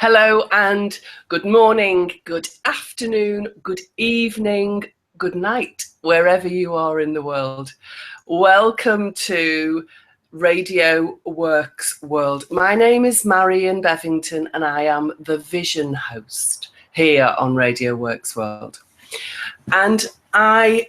Hello and good morning, good afternoon, good evening, good night, wherever you are in the world. Welcome to Radio Works World. My name is Marion Bevington and I am the vision host here on Radio Works World. And I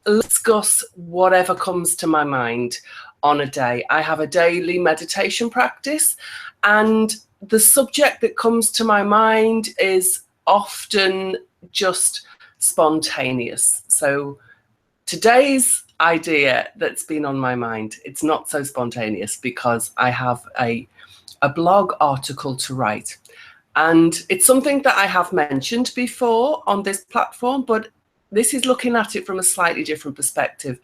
discuss whatever comes to my mind on a day. I have a daily meditation practice, and the subject that comes to my mind is often just spontaneous. So today's idea that's been on my mind, it's not so spontaneous because I have a blog article to write. And it's something that I have mentioned before on this platform, but this is looking at it from a slightly different perspective.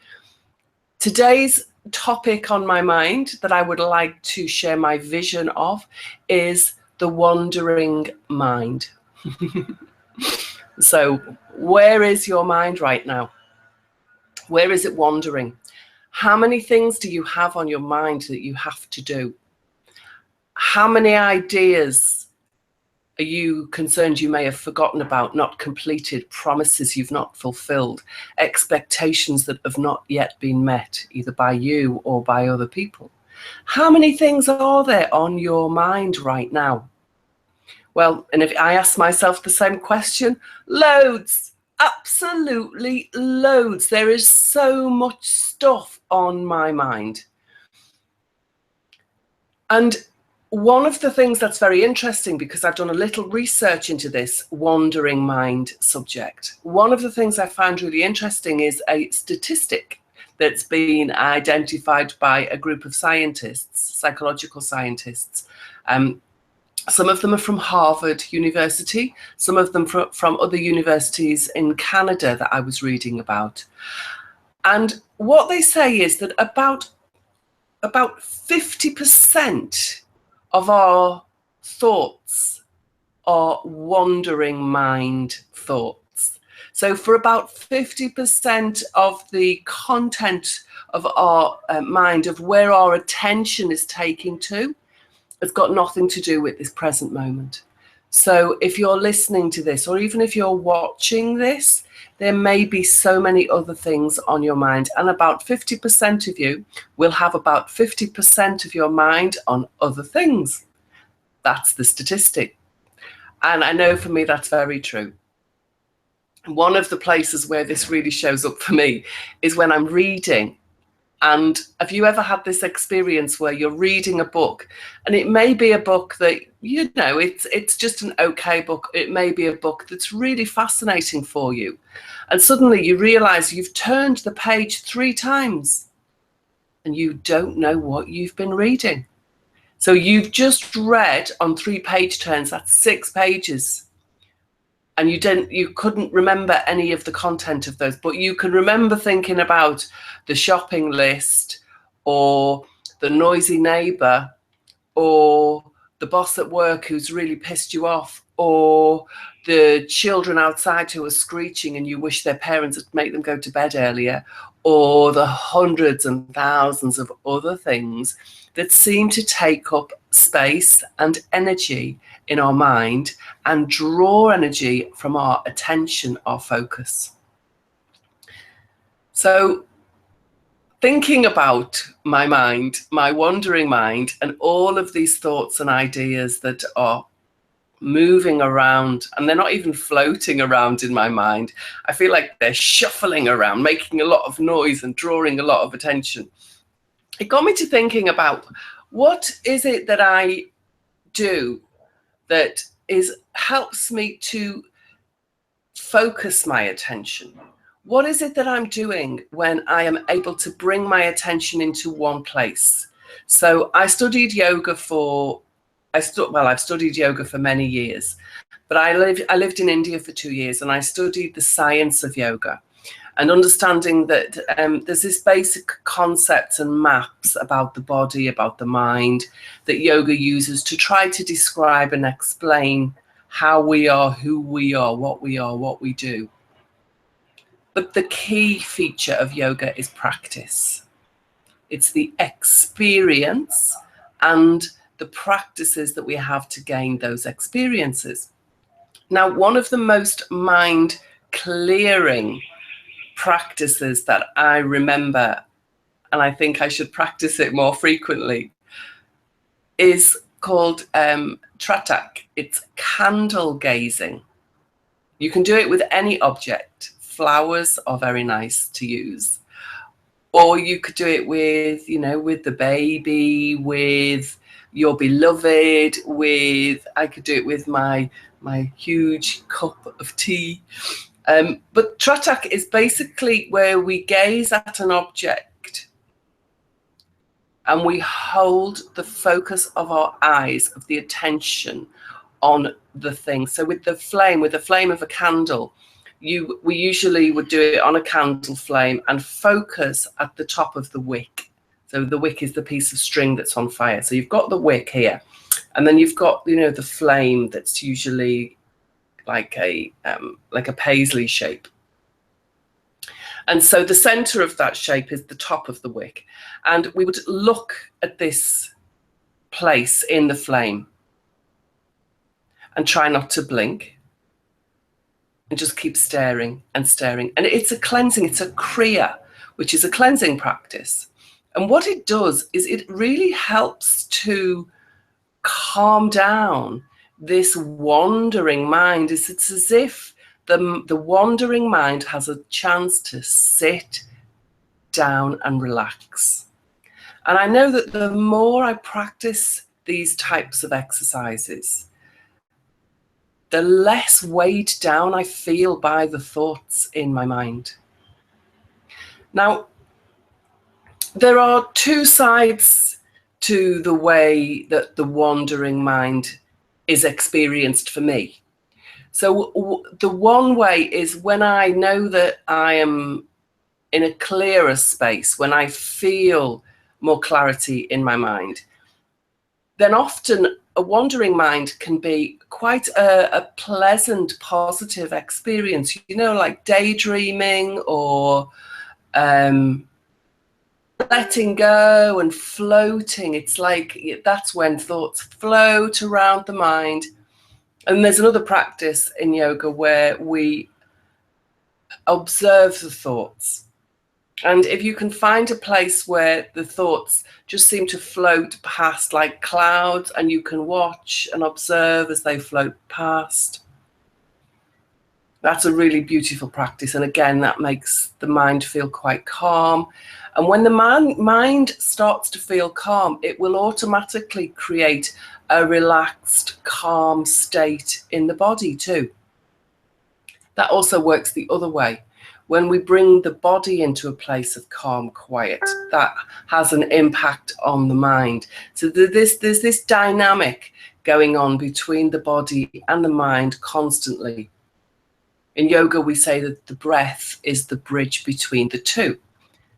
Today's topic on my mind that I would like to share my vision of is the wandering mind. So where is your mind right now? Where is it wandering? How many things do you have on your mind that you have to do? How many ideas are you concerned you may have forgotten about, not completed, promises you've not fulfilled, expectations that have not yet been met, either by you or by other people? How many things are there on your mind right now? Well, and if I ask myself the same question, loads, absolutely loads. There is so much stuff on my mind. And one of the things that's very interesting, because I've done a little research into this wandering mind subject, one of the things I found really interesting is a statistic that's been identified by a group of scientists, psychological scientists. Some of them are from Harvard University, some of them from other universities in Canada that I was reading about. And what they say is that about 50% of our thoughts are wandering mind thoughts. So for about 50% of the content of our mind, of where our attention is taking to, has got nothing to do with this present moment. So if you're listening to this, or even if you're watching this, there may be so many other things on your mind, and about 50% of you will have about 50% of your mind on other things. That's the statistic. And I know for me that's very true. One of the places where this really shows up for me is when I'm reading. And have you ever had this experience where you're reading a book, and it may be a book that, you know, it's just an okay book. It may be a book that's really fascinating for you. And suddenly you realize you've turned the page 3 times and you don't know what you've been reading. So you've just read on 3 page turns, that's 6 pages. And you couldn't remember any of the content of those, but you can remember thinking about the shopping list, or the noisy neighbor, or the boss at work who's really pissed you off, or the children outside who are screeching and you wish their parents would make them go to bed earlier, or the hundreds and thousands of other things that seem to take up space and energy in our mind and draw energy from our attention, our focus. So thinking about my mind, my wandering mind, and all of these thoughts and ideas that are moving around, and they're not even floating around in my mind. I feel like they're shuffling around, making a lot of noise and drawing a lot of attention. It got me to thinking about, what is it that I do that helps me to focus my attention? What is it that I'm doing when I am able to bring my attention into one place? So I studied yoga I've studied yoga for many years, but I lived in India for 2 years, and I studied the science of yoga, and understanding that there's this basic concepts and maps about the body, about the mind, that yoga uses to try to describe and explain how we are, who we are, what we do. But the key feature of yoga is practice. It's the experience and the the practices that we have to gain those experiences. Now, one of the most mind clearing practices that I remember, and I think I should practice it more frequently, is called tratak. It's candle gazing. You can do it with any object. Flowers are very nice to use. Or you could do it with, you know, with the baby, with your beloved, I could do it with my huge cup of tea. But tratak is basically where we gaze at an object and we hold the focus of our eyes, of the attention on the thing. So with the flame of a candle, we usually would do it on a candle flame and focus at the top of the wick. So the wick is the piece of string that's on fire. So you've got the wick here, and then you've got, you know, the flame that's usually like a paisley shape. And so the center of that shape is the top of the wick. And we would look at this place in the flame and try not to blink and just keep staring and staring. And it's a cleansing, it's a kriya, which is a cleansing practice. And what it does is it really helps to calm down this wandering mind. It's as if the wandering mind has a chance to sit down and relax. And I know that the more I practice these types of exercises, the less weighed down I feel by the thoughts in my mind. Now, there are two sides to the way that the wandering mind is experienced for me. So the one way is when I know that I am in a clearer space, when I feel more clarity in my mind, then often a wandering mind can be quite a pleasant, positive experience, you know, like daydreaming or letting go and floating. It's like that's when thoughts float around the mind. And there's another practice in yoga where we observe the thoughts. And if you can find a place where the thoughts just seem to float past like clouds, and you can watch and observe as they float past, that's a really beautiful practice. And again, that makes the mind feel quite calm. And when the mind starts to feel calm, it will automatically create a relaxed, calm state in the body too. That also works the other way. When we bring the body into a place of calm, quiet, that has an impact on the mind. So there's this dynamic going on between the body and the mind constantly. In yoga, we say that the breath is the bridge between the two.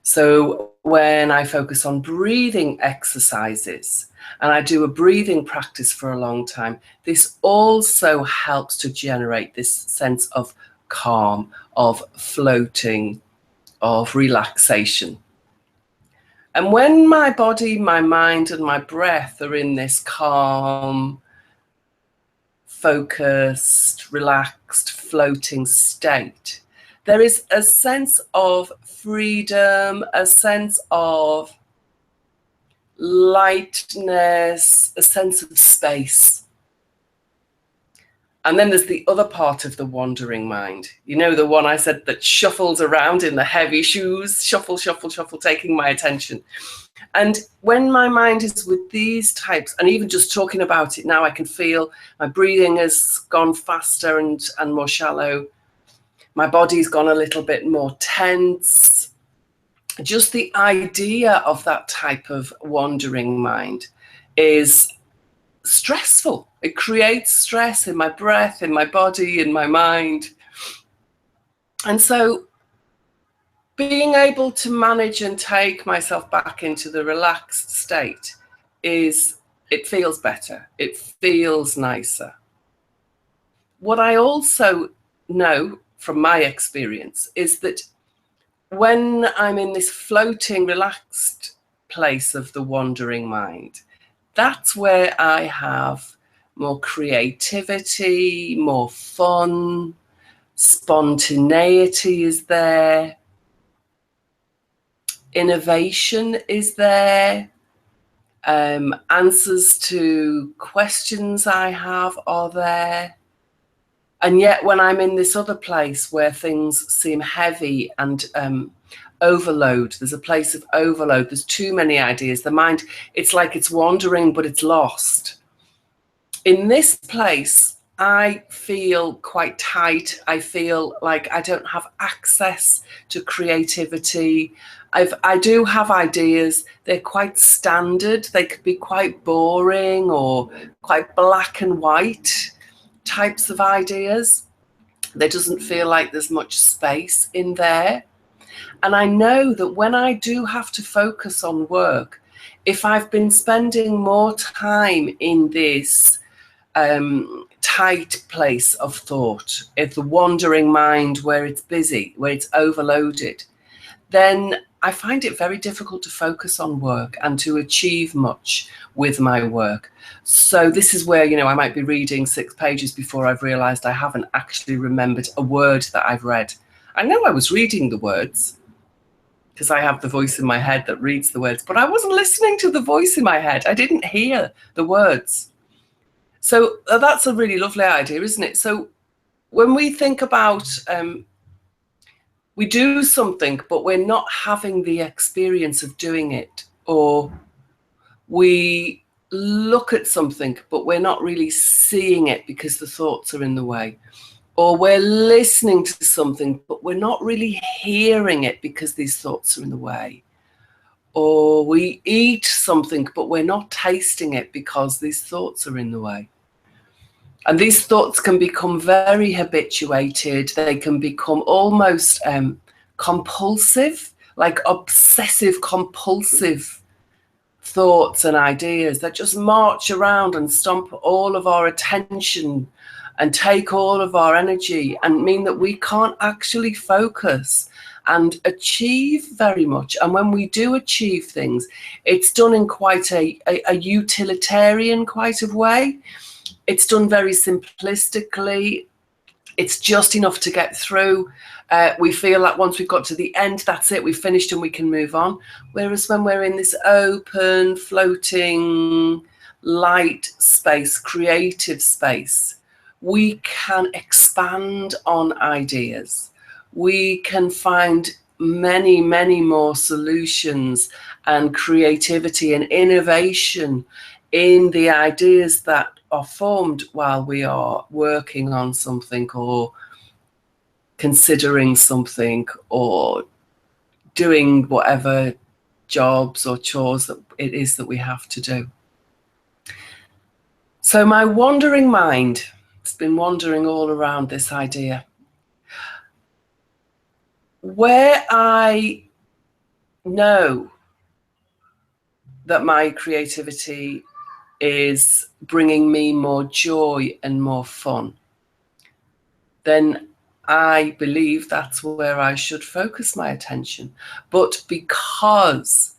So when I focus on breathing exercises and I do a breathing practice for a long time, this also helps to generate this sense of calm, of floating, of relaxation. And when my body, my mind, and my breath are in this calm, focused, relaxed, floating state, there is a sense of freedom, a sense of lightness, a sense of space. And then there's the other part of the wandering mind. You know, the one I said that shuffles around in the heavy shoes, shuffle, shuffle, shuffle, taking my attention. And when my mind is with these types, and even just talking about it now, I can feel my breathing has gone faster and more shallow. My body's gone a little bit more tense. Just the idea of that type of wandering mind is stressful. It creates stress in my breath, in my body, in my mind. And so being able to manage and take myself back into the relaxed state it feels better. It feels nicer. What I also know from my experience is that when I'm in this floating, relaxed place of the wandering mind, that's where I have more creativity, more fun, spontaneity is there, innovation is there, answers to questions I have are there. And yet when I'm in this other place where things seem heavy and overload, there's a place of overload, there's too many ideas, the mind, it's like it's wandering, but it's lost. In this place, I feel quite tight. I feel like I don't have access to creativity. I do have ideas. They're quite standard. They could be quite boring or quite black and white types of ideas. There doesn't feel like there's much space in there. And I know that when I do have to focus on work, if I've been spending more time in this tight place of thought, if the wandering mind where it's busy, where it's overloaded, then I find it very difficult to focus on work and to achieve much with my work. So this is where, I might be reading 6 pages before I've realized I haven't actually remembered a word that I've read. I know I was reading the words because I have the voice in my head that reads the words, but I wasn't listening to the voice in my head. I didn't hear the words. So that's a really lovely idea, isn't it? So when we think about, we do something, but we're not having the experience of doing it, or we look at something, but we're not really seeing it because the thoughts are in the way, or we're listening to something, but we're not really hearing it because these thoughts are in the way, or we eat something, but we're not tasting it because these thoughts are in the way. And these thoughts can become very habituated. They can become almost compulsive, like obsessive compulsive thoughts and ideas that just march around and stomp all of our attention and take all of our energy and mean that we can't actually focus and achieve very much. And when we do achieve things, it's done in quite a utilitarian kind of way. It's done very simplistically. It's just enough to get through. We feel like once we've got to the end, that's it, we've finished and we can move on. Whereas when we're in this open, floating, light space, creative space, we can expand on ideas. We can find many, many more solutions and creativity and innovation in the ideas that are formed while we are working on something or considering something or doing whatever jobs or chores that it is that we have to do. So my wandering mind has been wandering all around this idea. Where I know that my creativity is bringing me more joy and more fun, then I believe that's where I should focus my attention. But because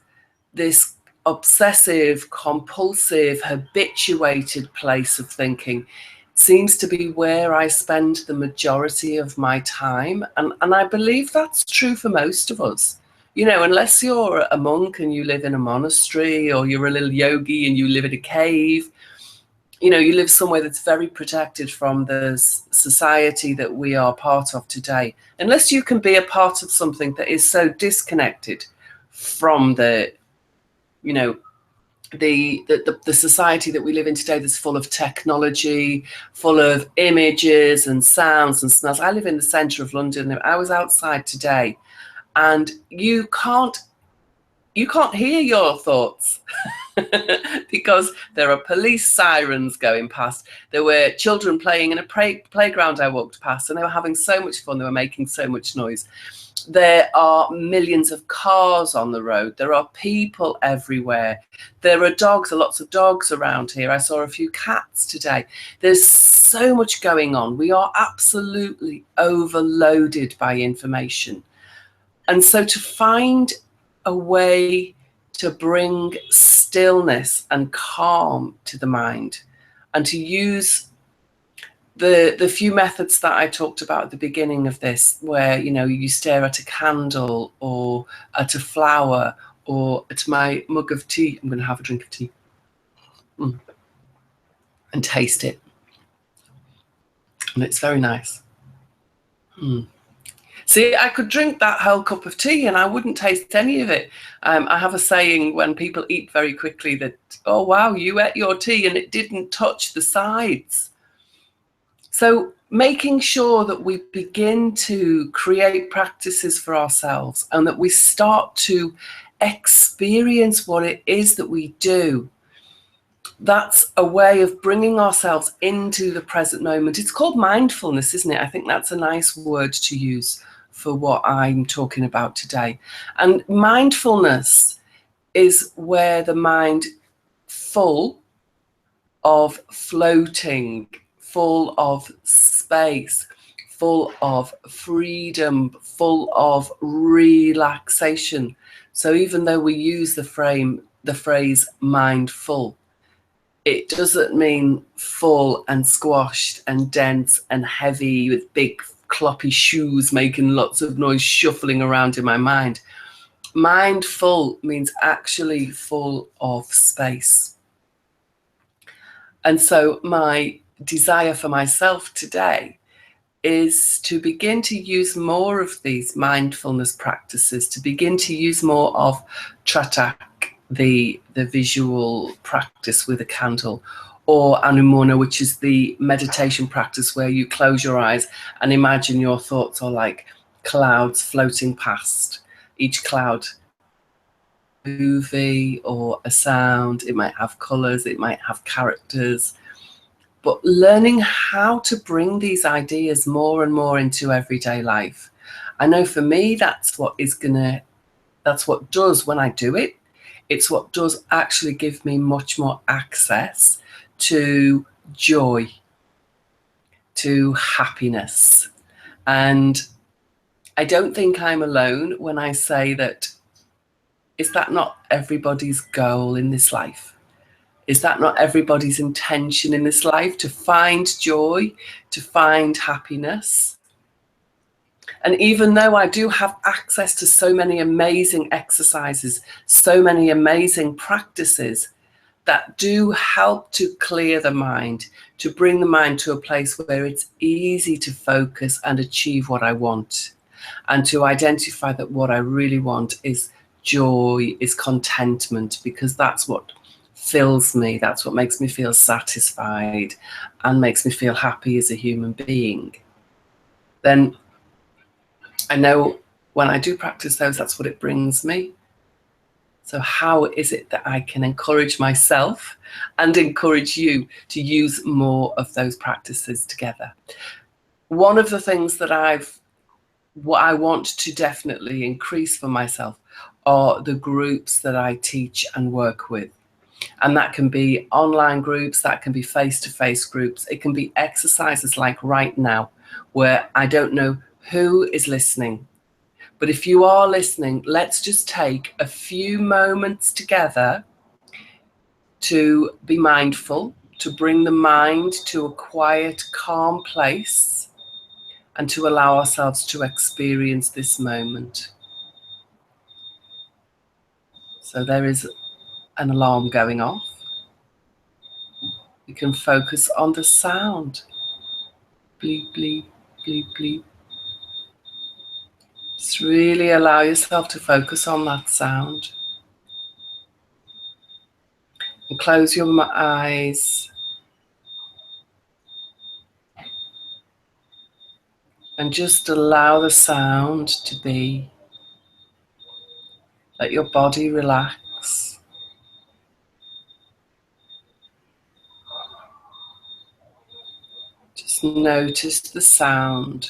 this obsessive, compulsive, habituated place of thinking seems to be where I spend the majority of my time, and I believe that's true for most of us. Unless you're a monk and you live in a monastery, or you're a little yogi and you live in a cave, you live somewhere that's very protected from the society that we are part of today. Unless you can be a part of something that is so disconnected from the society that we live in today, that's full of technology, full of images and sounds and smells. I live in the centre of London. I was outside today, and you can't hear your thoughts because there are police sirens going past. There were children playing in a playground I walked past, and they were having so much fun. They were making so much noise. There are millions of cars on the road. There are people everywhere. There are dogs, lots of dogs around here. I saw a few cats today. There's so much going on. We are absolutely overloaded by information. And so to find a way to bring stillness and calm to the mind, and to use the few methods that I talked about at the beginning of this, where, you know, you stare at a candle or at a flower or at my mug of tea. I'm going to have a drink of tea and taste it. And it's very nice. See, I could drink that whole cup of tea and I wouldn't taste any of it. I have a saying when people eat very quickly that, oh, wow, you ate your tea and it didn't touch the sides. So making sure that we begin to create practices for ourselves and that we start to experience what it is that we do. That's a way of bringing ourselves into the present moment. It's called mindfulness, isn't it? I think that's a nice word to use for what I'm talking about today. And mindfulness is where the mind full of floating, full of space, full of freedom, full of relaxation. So even though we use the phrase mindful, it doesn't mean full and squashed and dense and heavy with big cloppy shoes making lots of noise shuffling around in my mind. Mindful means actually full of space. And so my desire for myself today is to begin to use more of these mindfulness practices, to begin to use more of tratak, the visual practice with a candle, or anumona, which is the meditation practice where you close your eyes and imagine your thoughts are like clouds floating past. Each cloud movie or a sound, it might have colors, it might have characters, but learning how to bring these ideas more and more into everyday life. I know for me, that's what does when I do it. It's what does actually give me much more access to joy, to happiness. And I don't think I'm alone when I say that, is that not everybody's goal in this life? Is that not everybody's intention in this life, to find joy, to find happiness? And even though I do have access to so many amazing exercises, so many amazing practices that do help to clear the mind, to bring the mind to a place where it's easy to focus and achieve what I want, and to identify that what I really want is joy, is contentment, because that's what fills me, that's what makes me feel satisfied and makes me feel happy as a human being. Then I know when I do practice those, that's what it brings me. So how is it that I can encourage myself and encourage you to use more of those practices together? One of the things that what I want to definitely increase for myself are the groups that I teach and work with. And that can be online groups, that can be face-to-face groups, it can be exercises like right now, where I don't know who is listening. But if you are listening, let's just take a few moments together to be mindful, to bring the mind to a quiet, calm place, and to allow ourselves to experience this moment. So there is an alarm going off. You can focus on the sound. Bleep, bleep, bleep, bleep. Just really allow yourself to focus on that sound. And close your eyes. And just allow the sound to be. Let your body relax. Just notice the sound.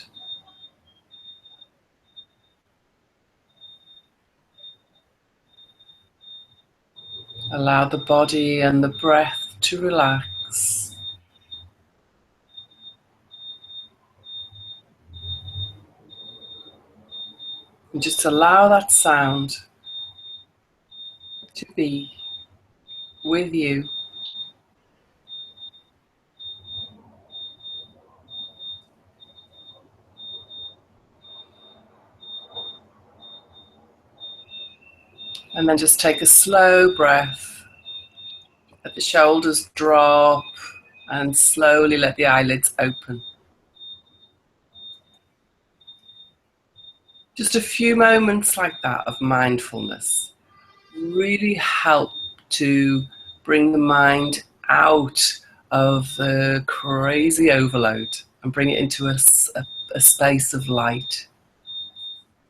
Allow the body and the breath to relax. And just allow that sound to be with you. And then just take a slow breath. Let the shoulders drop and slowly let the eyelids open. Just a few moments like that of mindfulness really help to bring the mind out of the crazy overload and bring it into a space of light.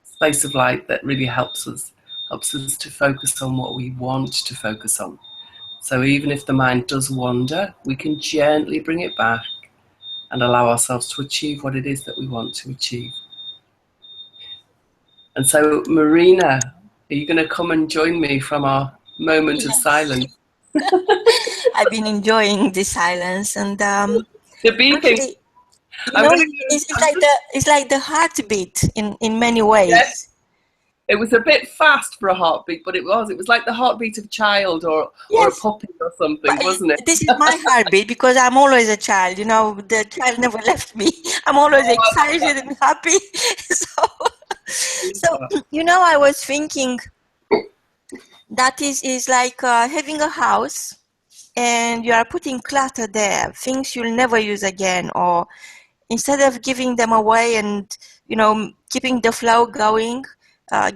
Space of light that really helps us to focus on what we want to focus on. So even if the mind does wander, we can gently bring it back and allow ourselves to achieve what it is that we want to achieve. And so, Marina, are you going to come and join me from our moment of silence? I've been enjoying the silence, and the beeping. Actually, it's like the heartbeat in many ways. Yes. It was a bit fast for a heartbeat, but it was like the heartbeat of a child or a puppy or something, wasn't it? This is my heartbeat because I'm always a child. The child never left me. I'm always excited and happy. So I was thinking that is like having a house and you are putting clutter there, things you'll never use again, or instead of giving them away and, keeping the flow going,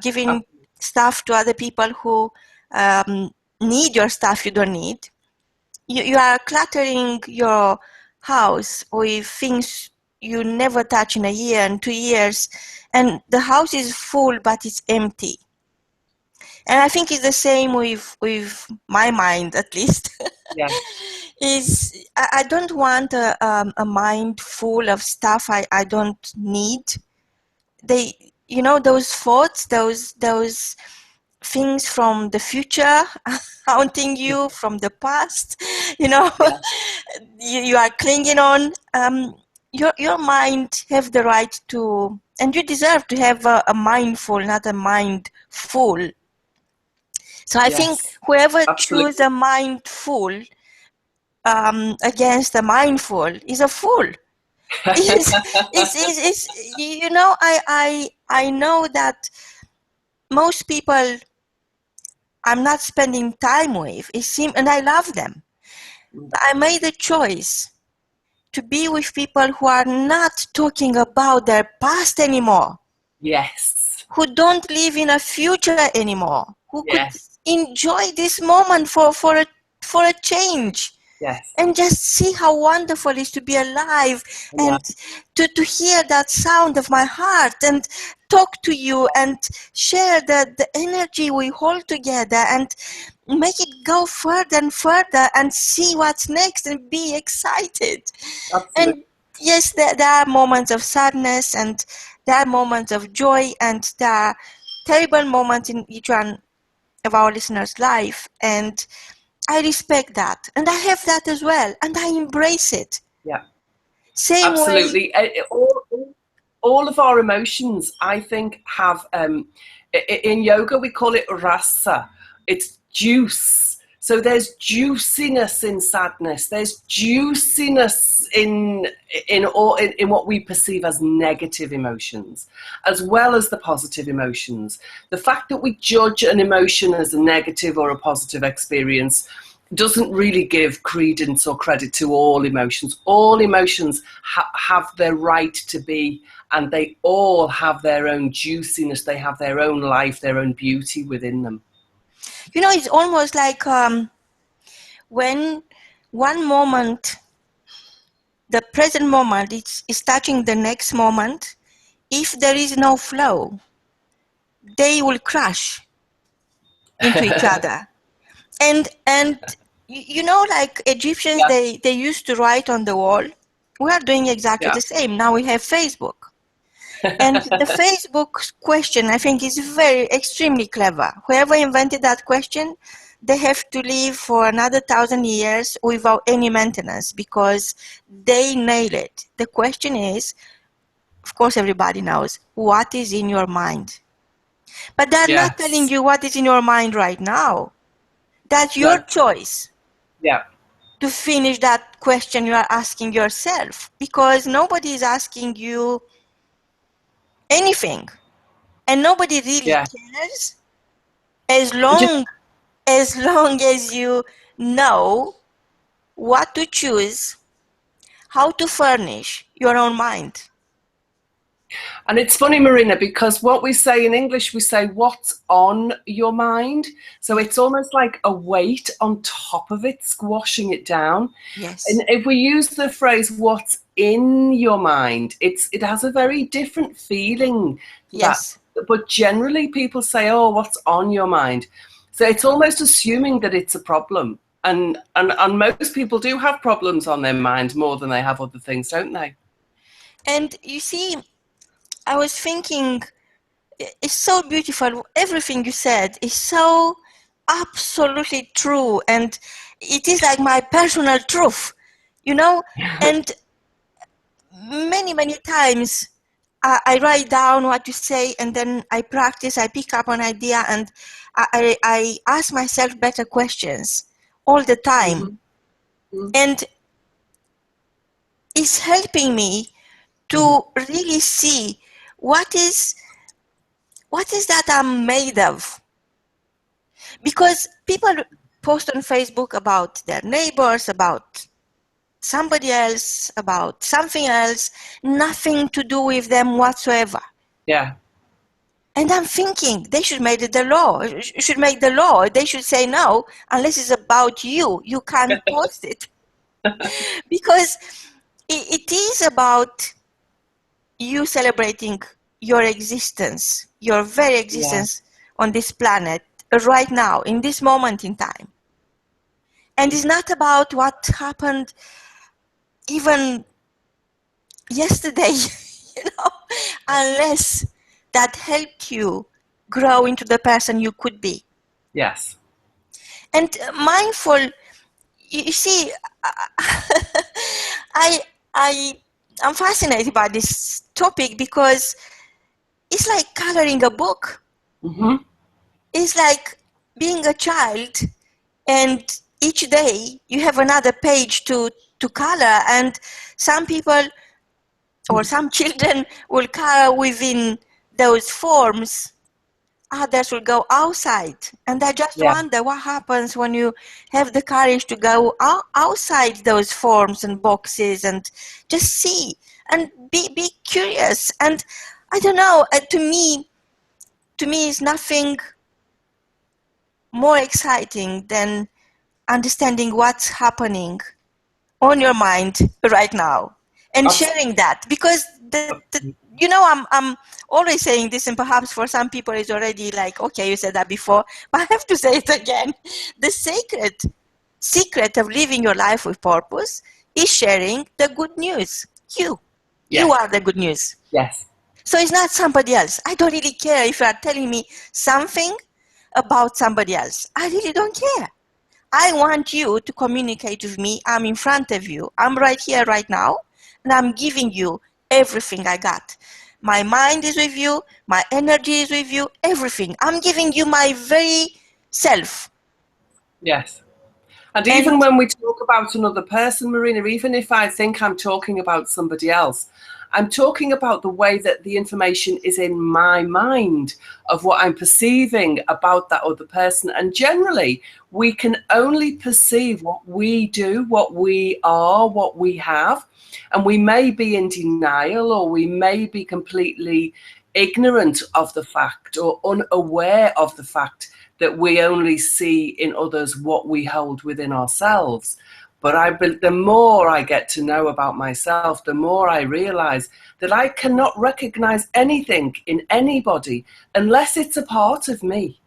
giving stuff to other people who need your stuff you don't need, you are cluttering your house with things you never touch in a year and 2 years, and the house is full but it's empty. And I think it's the same with my mind, at least. Yeah. I don't want a mind full of stuff I don't need. Those thoughts, those things from the future haunting you from the past, you are clinging on. Your mind have the right to, and you deserve to have a mindful, not a mind full. So I think whoever chooses a mindful against a mindful is a fool. I know that most people I'm not spending time with, and I love them. But I made a choice to be with people who are not talking about their past anymore. Yes. Who don't live in a future anymore. Who could enjoy this moment for a change. Yes. And just see how wonderful it is to be alive and to hear that sound of my heart and talk to you and share the energy we hold together and make it go further and further and see what's next and be excited. Absolutely. And yes, there are moments of sadness and there are moments of joy and there are terrible moments in each one of our listeners' life, and I respect that, and I have that as well, and I embrace it. Yeah, same absolutely. Way. All of our emotions, I think, have in yoga we call it rasa. It's juice. So there's juiciness in sadness. There's juiciness in what we perceive as negative emotions, as well as the positive emotions. The fact that we judge an emotion as a negative or a positive experience doesn't really give credence or credit to all emotions. All emotions have their right to be, and they all have their own juiciness. They have their own life, their own beauty within them. It's almost like when one moment, the present moment, is touching the next moment. If there is no flow, they will crash into each other. And like Egyptians, they used to write on the wall. We are doing exactly the same. Now we have Facebook. And the Facebook question, I think, is extremely clever. Whoever invented that question, they have to live for another 1,000 years without any maintenance because they nail it. The question is, of course, everybody knows, what is in your mind? But they're not telling you what is in your mind right now. That's your choice. Yeah. To finish that question you are asking yourself, because nobody is asking you anything, and nobody really cares as long as you know what to choose, how to furnish your own mind. And it's funny, Marina, because what we say in English, we say what's on your mind. So it's almost like a weight on top of it, squashing it down. Yes. And if we use the phrase what's in your mind, it has a very different feeling. Yes. But generally people say, oh, what's on your mind? So it's almost assuming that it's a problem. And most people do have problems on their mind more than they have other things, don't they? And you see, I was thinking, it's so beautiful. Everything you said is so absolutely true. And it is like my personal truth, you know? And many, many times I write down what you say, and then I practice, I pick up an idea, and I ask myself better questions all the time. Mm-hmm. And it's helping me to really see what is that I'm made of. Because people post on Facebook about their neighbors, about somebody else, about something else, nothing to do with them whatsoever. Yeah. And I'm thinking they should make the law. Should make the law. They should say no, unless it's about you. You can't post it. Because it is about you celebrating your existence, your very existence on this planet right now, in this moment in time. And it's not about what happened even yesterday, unless that helped you grow into the person you could be. Yes. And mindful, you see, I'm fascinated by this topic because it's like coloring a book. Mm-hmm. It's like being a child, and each day you have another page to color, and some people or some children will color within those forms. Others will go outside, and I just wonder what happens when you have the courage to go outside those forms and boxes and just see and be curious. And I don't know, to me it's nothing more exciting than understanding what's happening on your mind right now and sharing that, because I'm always saying this, and perhaps for some people it's already like, okay, you said that before, but I have to say it again. The secret of living your life with purpose is sharing the good news. You are the good news. Yes. So it's not somebody else. I don't really care if you are telling me something about somebody else. I really don't care. I want you to communicate with me. I'm in front of you. I'm right here, right now, and I'm giving you everything I got. My mind is with you. My energy is with you. Everything. I'm giving you my very self. Yes. And even when we talk about another person, Marina, even if I think I'm talking about somebody else, I'm talking about the way that the information is in my mind of what I'm perceiving about that other person. And generally, we can only perceive what we do, what we are, what we have. And we may be in denial, or we may be completely ignorant of the fact or unaware of the fact that we only see in others what we hold within ourselves. But the more I get to know about myself, the more I realize that I cannot recognize anything in anybody unless it's a part of me.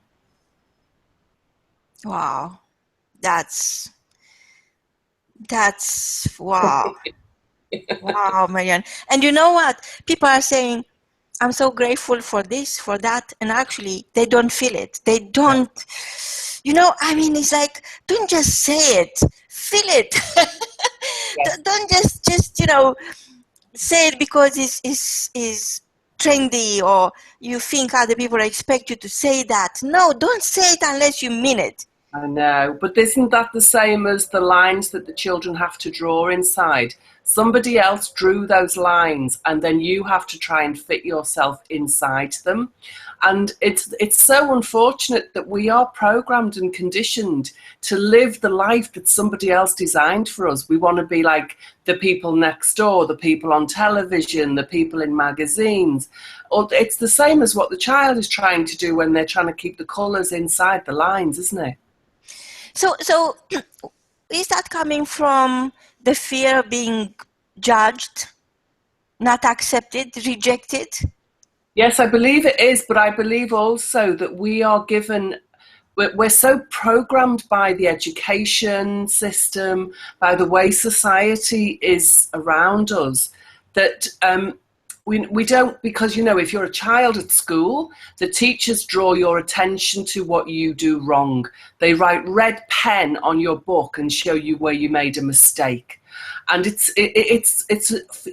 Wow. That's wow. Wow, Marion. And you know what? People are saying, I'm so grateful for this, for that. And actually, they don't feel it. They don't, it's like, don't just say it, feel it. Yes. Don't just say it because it's trendy, or you think other people expect you to say that. No, don't say it unless you mean it. I know, but isn't that the same as the lines that the children have to draw inside? Somebody else drew those lines, and then you have to try and fit yourself inside them. And it's so unfortunate that we are programmed and conditioned to live the life that somebody else designed for us. We want to be like the people next door, the people on television, the people in magazines. Or it's the same as what the child is trying to do when they're trying to keep the colours inside the lines, isn't it? So is that coming from the fear of being judged, not accepted, rejected? Yes, I believe it is, but I believe also that we are given, we're so programmed by the education system, by the way society is around us, that we don't, because, you know, if you're a child at school, the teachers draw your attention to what you do wrong. They write red pen on your book and show you where you made a mistake. And it's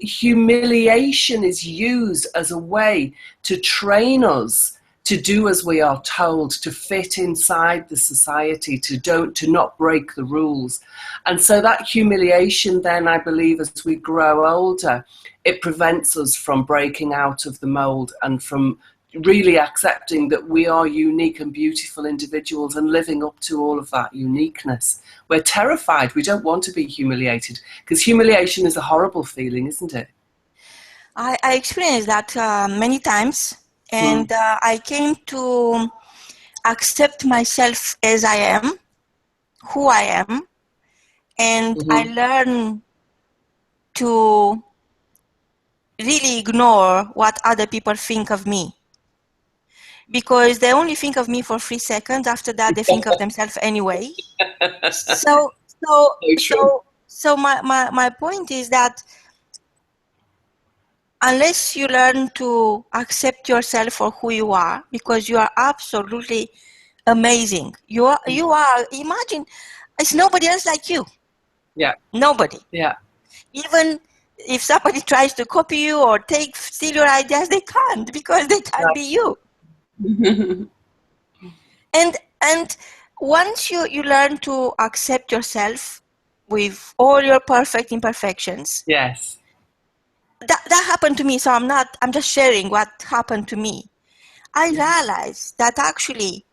humiliation is used as a way to train us to do as we are told, to fit inside the society, to not break the rules. And so that humiliation then, I believe, as we grow older, it prevents us from breaking out of the mold and from really accepting that we are unique and beautiful individuals and living up to all of that uniqueness. We're terrified. We don't want to be humiliated, because humiliation is a horrible feeling, isn't it? I experienced that many times, and I came to accept myself as I am, who I am, and I learned to really ignore what other people think of me, because they only think of me for 3 seconds. After that, they think of themselves anyway. So my point is that unless you learn to accept yourself for who you are, because you are absolutely amazing. You are, imagine, it's nobody else like you. Yeah. Nobody. Yeah. Even if somebody tries to copy you or steal your ideas, they can't, because they can't be you. And once you learn to accept yourself with all your perfect imperfections. Yes. That happened to me, so I'm just sharing what happened to me. I realized that actually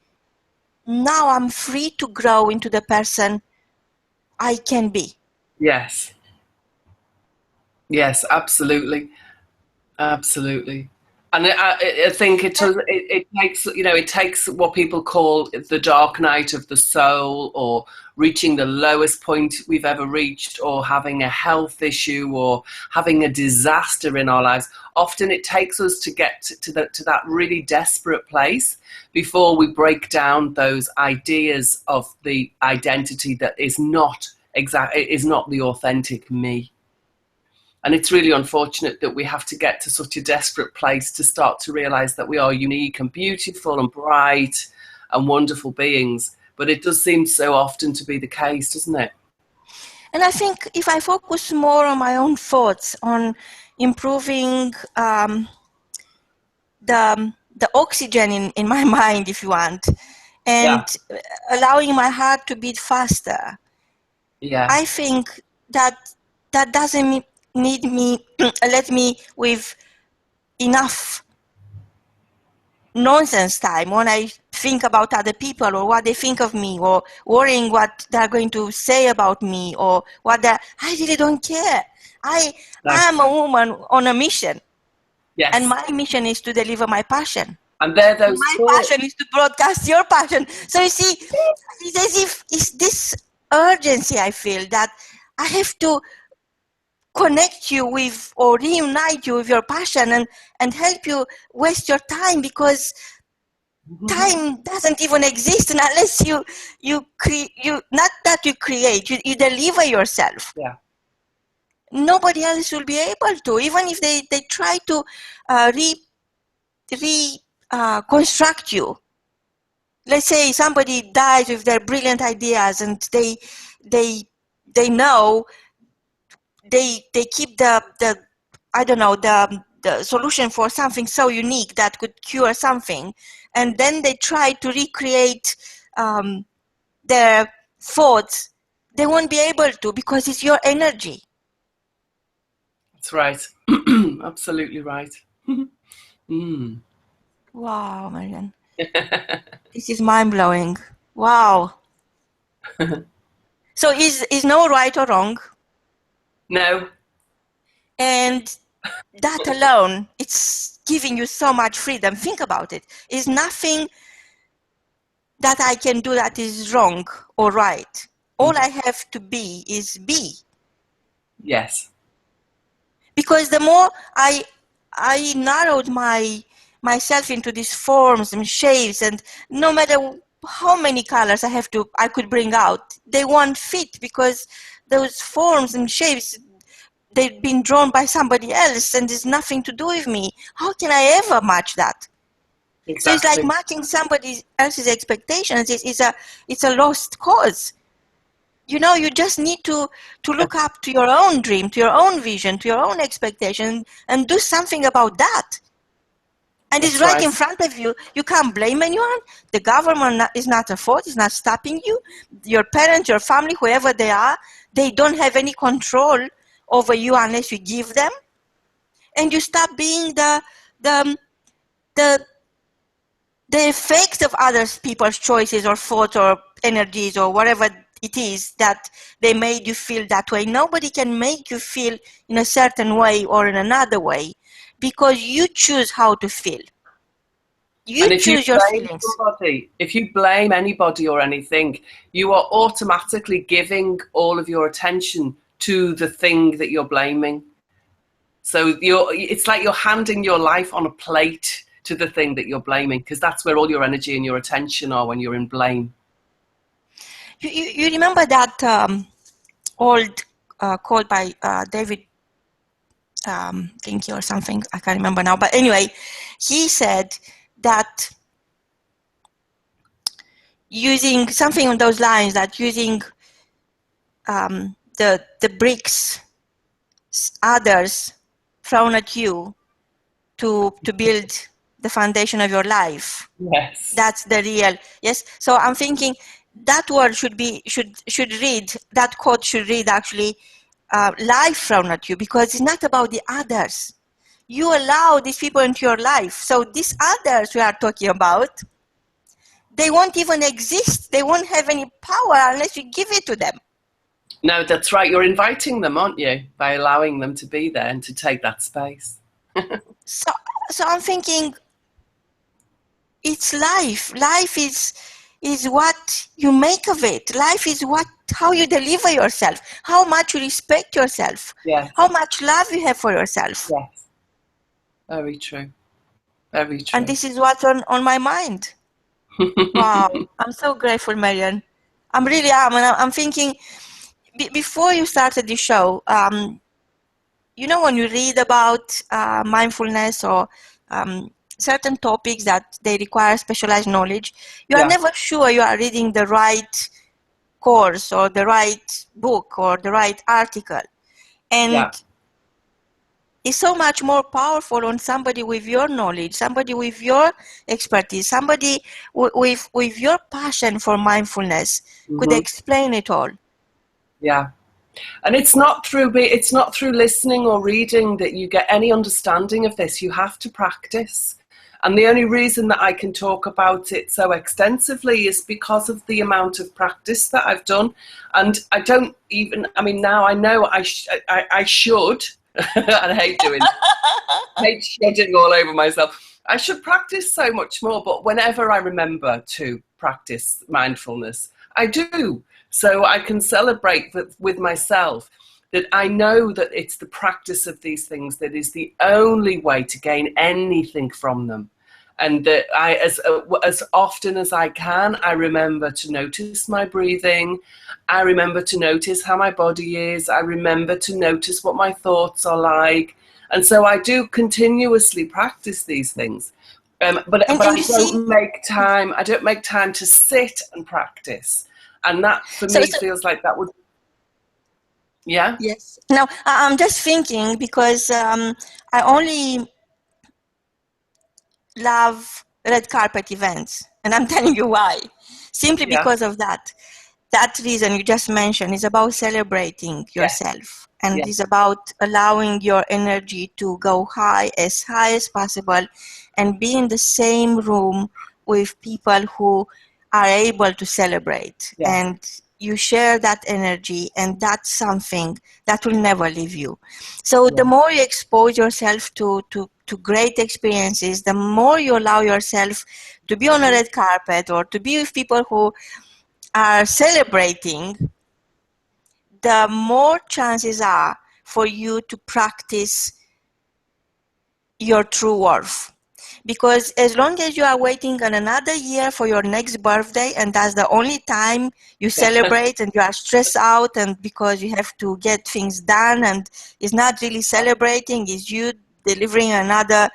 now I'm free to grow into the person I can be. Yes. Yes, absolutely. Absolutely. And I think it takes, you know, it takes what people call the dark night of the soul, or reaching the lowest point we've ever reached, or having a health issue, or having a disaster in our lives. Often it takes us to get to that really desperate place before we break down those ideas of the identity that is not the authentic me. And it's really unfortunate that we have to get to such a desperate place to start to realize that we are unique and beautiful and bright and wonderful beings. But it does seem so often to be the case, doesn't it? And I think if I focus more on my own thoughts, on improving the oxygen in my mind, if you want, and allowing my heart to beat faster, I think that doesn't need me, let me with enough nonsense time when I think about other people or what they think of me, or worrying what they're going to say about me, or what I really don't care. I am a woman on a mission. Yes. And my mission is to deliver my passion. And my passion is to broadcast your passion. So you see, it's as if it's this urgency I feel that I have to connect you with, or reunite you with your passion, and help you waste your time, because time doesn't even exist unless you not that you create, you deliver yourself. Yeah. Nobody else will be able to, even if they try to construct you. Let's say somebody dies with their brilliant ideas, and they know they keep the I don't know, the solution for something so unique that could cure something, and then they try to recreate their thoughts, they won't be able to, because it's your energy. That's right. Absolutely right. Mm. Wow, Marion. This is mind-blowing. Wow. So is no right or wrong? No. And that alone, it's giving you so much freedom. Think about it. Is nothing that I can do that is wrong or right. All I have to be is be. Yes. Because the more I narrowed myself into these forms and shapes, and no matter how many colors I could bring out, they won't fit, because those forms and shapes, they've been drawn by somebody else and there's nothing to do with me. How can I ever match that? Exactly. So it's like matching somebody else's expectations. It's a lost cause. You know, you just need to look up to your own dream, to your own vision, to your own expectation, and do something about that. And it's right in front of you. You can't blame anyone. The government is not at fault. It's not stopping you. Your parents, your family, whoever they are, they don't have any control over you unless you give them. And you stop being the effect of other people's choices or thoughts or energies or whatever it is that they made you feel that way. Nobody can make you feel in a certain way or in another way, because you choose how to feel. You choose your feelings. If you blame anybody or anything, you are automatically giving all of your attention to the thing that you're blaming. So it's like you're handing your life on a plate to the thing that you're blaming, because that's where all your energy and your attention are when you're in blame. You remember that old quote by David Linky or something? I can't remember now. But anyway, he said that using something on those lines, that using the bricks others thrown at you to build the foundation of your life. Yes. That's the real. Yes. So I'm thinking that word should read, that quote should read actually, life thrown at you, because it's not about the others. You allow these people into your life. So these others we are talking about, they won't even exist. They won't have any power unless you give it to them. No, that's right. You're inviting them, aren't you? By allowing them to be there and to take that space. So I'm thinking, it's life. Life is what you make of it. Life is how you deliver yourself, how much you respect yourself, yes. How much love you have for yourself. Yes. Very true. Very true. And this is what's on my mind. Wow. I'm so grateful, Marion. I'm really am. And I'm thinking, before you started the show, you know, when you read about mindfulness or certain topics that they require specialized knowledge, you are never sure you are reading the right course or the right book or the right article. And it's so much more powerful on somebody with your knowledge, somebody with your expertise, somebody with your passion for mindfulness could explain it all. Yeah. And it's not through listening or reading that you get any understanding of this. You have to practice. And the only reason that I can talk about it so extensively is because of the amount of practice that I've done. And I don't even, I mean, now I know I should, and I hate doing I hate shedding all over myself. I should practice so much more, but whenever I remember to practice mindfulness, I do. So I can celebrate with myself that I know that it's the practice of these things that is the only way to gain anything from them. And that I, as often as I can, I remember to notice my breathing. I remember to notice how my body is. I remember to notice what my thoughts are like. And so I do continuously practice these things. But I don't make time. I don't make time to sit and practice. And that, for me, feels like that would... Yeah? Yes. Now, I'm just thinking, because I only love red carpet events. And I'm telling you why. Simply because of that. that reason you just mentioned is about celebrating yourself, and is about allowing your energy to go high as possible, and be in the same room with people who are able to celebrate, and you share that energy, and that's something that will never leave you. So the more you expose yourself to great experiences, the more you allow yourself to be on a red carpet or to be with people who are celebrating, the more chances are for you to practice your true worth. Because as long as you are waiting on another year for your next birthday, and that's the only time you celebrate, and you are stressed out, and because you have to get things done, and it's not really celebrating, it's you delivering another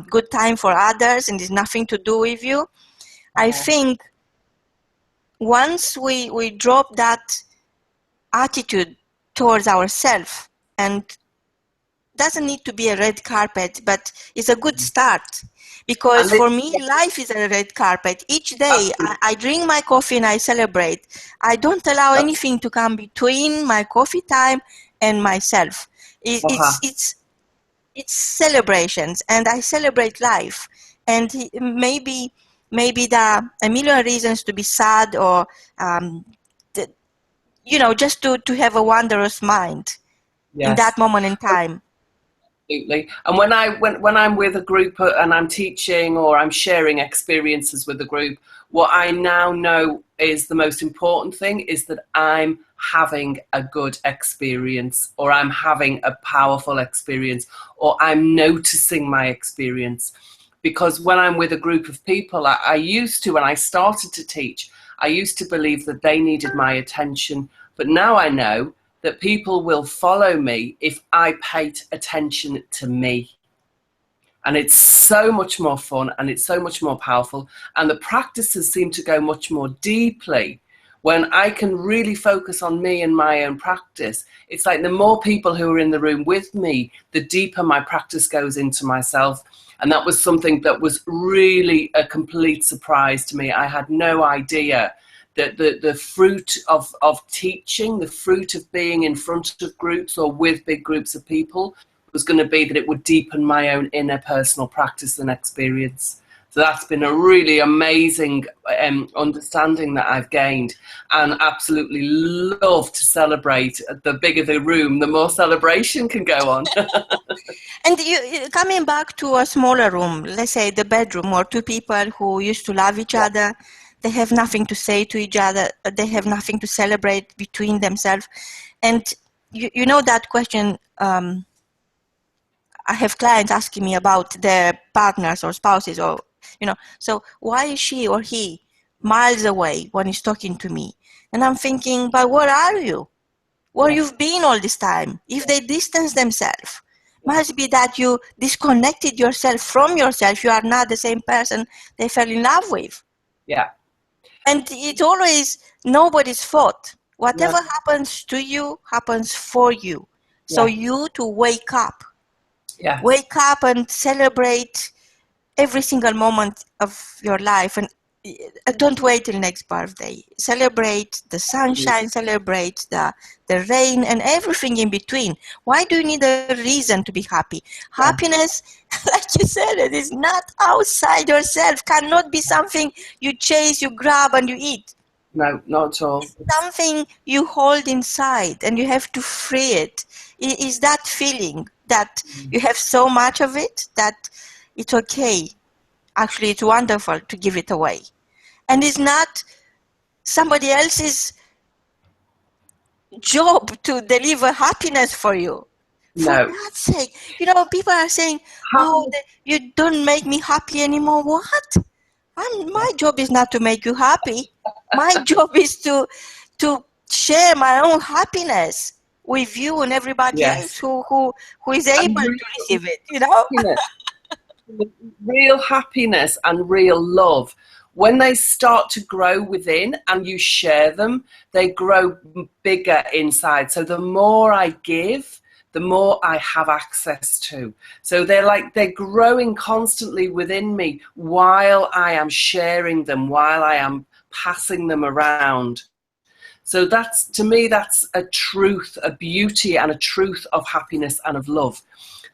good time for others, and it's nothing to do with you. I think once we drop that attitude towards ourselves, and doesn't need to be a red carpet, but it's a good start. Because for me, life is a red carpet. Each day I drink my coffee and I celebrate. I don't allow anything to come between my coffee time and myself. It's celebrations, and I celebrate life. And maybe there are a million reasons to be sad, or just to have a wondrous mind in that moment in time. Absolutely. And when I'm with a group and I'm teaching or I'm sharing experiences with the group, what I now know is the most important thing is that I'm having a good experience, or I'm having a powerful experience, or I'm noticing my experience. Because when I'm with a group of people, I used to, when I started to teach, I used to believe that they needed my attention. But now I know that people will follow me if I paid attention to me. And it's so much more fun, and it's so much more powerful. And the practices seem to go much more deeply when I can really focus on me and my own practice. It's like the more people who are in the room with me, the deeper my practice goes into myself. And that was something that was really a complete surprise to me. I had no idea that the fruit of teaching, the fruit of being in front of groups or with big groups of people, was going to be that it would deepen my own inner personal practice and experience. So that's been a really amazing understanding that I've gained, and absolutely love to celebrate. The bigger the room, the more celebration can go on. And coming back to a smaller room, let's say the bedroom, or two people who used to love each other, they have nothing to say to each other, they have nothing to celebrate between themselves. And you know that question, I have clients asking me about their partners or spouses, or so why is she or he miles away when he's talking to me? And I'm thinking, but where are you? Where you've been all this time? If they distance themselves, must be that you disconnected yourself from yourself. You are not the same person they fell in love with. Yeah. And it's always nobody's fault. Whatever happens to you happens for you. So you to wake up. Yes. Wake up and celebrate every single moment of your life, and don't wait till next birthday. Celebrate the sunshine, celebrate the rain and everything in between. Why do you need a reason to be happy? Happiness, like you said, it is not outside yourself, cannot be something you chase, you grab and you eat. No, not at all. It's something you hold inside, and you have to free it. It is that feeling that you have so much of it that it's okay. Actually, it's wonderful to give it away. And it's not somebody else's job to deliver happiness for you. For God's sake. People are saying, you don't make me happy anymore. What? My job is not to make you happy. My job is to share my own happiness with you and everybody else who is able to receive it, Real happiness and real love, when they start to grow within and you share them, they grow bigger inside. So the more I give, the more I have access to. So they're growing constantly within me while I am sharing them, while I am passing them around. So that's, to me, that's a truth, a beauty and a truth of happiness and of love,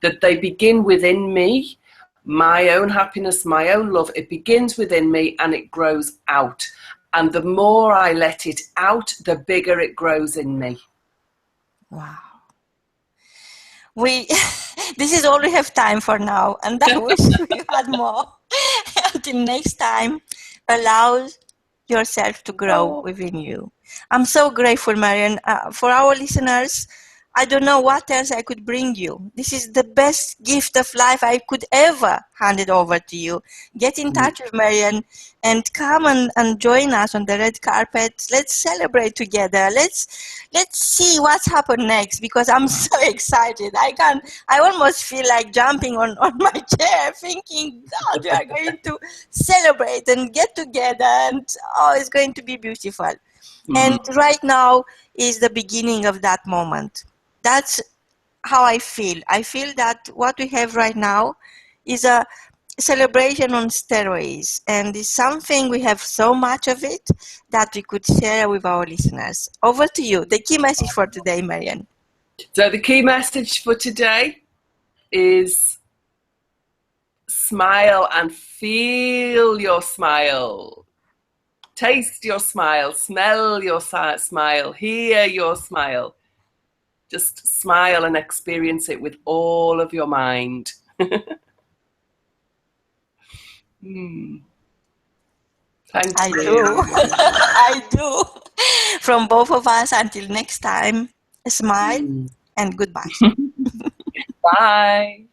that they begin within me. My own happiness, my own love, it begins within me and it grows out. And the more I let it out, the bigger it grows in me. Wow. This is all we have time for now, and I wish we had more. Until next time, allow yourself to grow within you. I'm so grateful, Marion. For our listeners, I don't know what else I could bring you. This is the best gift of life I could ever hand it over to you. Get in touch with Marion and come and join us on the red carpet. Let's celebrate together. Let's see what's happened next, because I'm so excited. I almost feel like jumping on my chair thinking, God, we are going to celebrate and get together, and it's going to be beautiful. And right now is the beginning of that moment. That's how I feel. I feel that what we have right now is a celebration on steroids, and it's something we have so much of it that we could share with our listeners. Over to you. The key message for today, Marion. So the key message for today is smile and feel your smile. Taste your smile, smell your smile, hear your smile. Just smile and experience it with all of your mind. Thank I you. do. I do. From both of us, until next time, a smile and goodbye. Bye.